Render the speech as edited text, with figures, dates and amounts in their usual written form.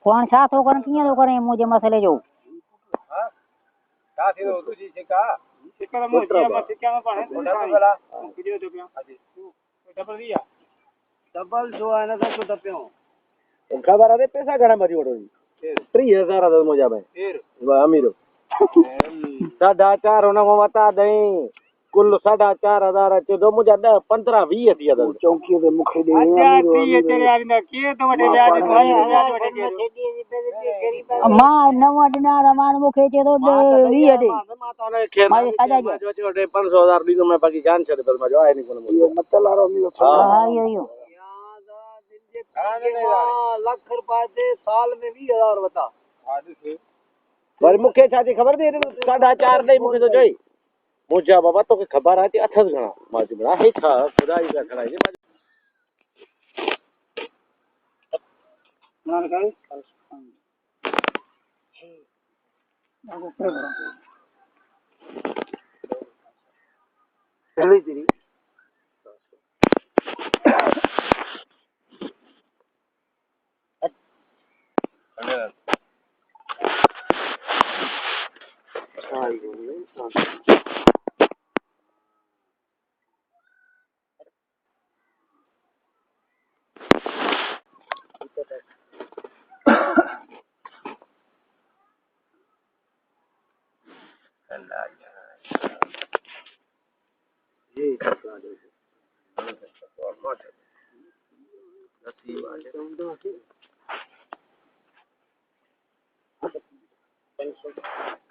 कोण छा थो करण कीअं थो करें मुंहिंजे मसइले जो छा थींदो तुंहिंजी छिका छिका में छिका में पाणे डबल जो आहे न त टपियो खबर आहे पैसा घणा भरी वठो 30,000 अथव मुंहिंजा में अमीर 4.5 हुन खां वता ॾहीं कुल 4.5 अचे थो मुंहिंजा 10 15 20 थी अथव चौकीअ ते मूंखे मां नव ॾिना त मां मूंखे चए थो 20 ॾे 500,000 ॾींदुमि बाक़ी जान छॾे पर मज़ो आहे लख रुपया ते साल में 20,000 वता वरी मूंखे छा थी ख़बर अथई 4.5 ॾेई मूंखे थो चई मुंहिंजा बाबा तोखे ख़बर आहे अथसि घणा मां चयो आहे छा ख़ुदा जी कसम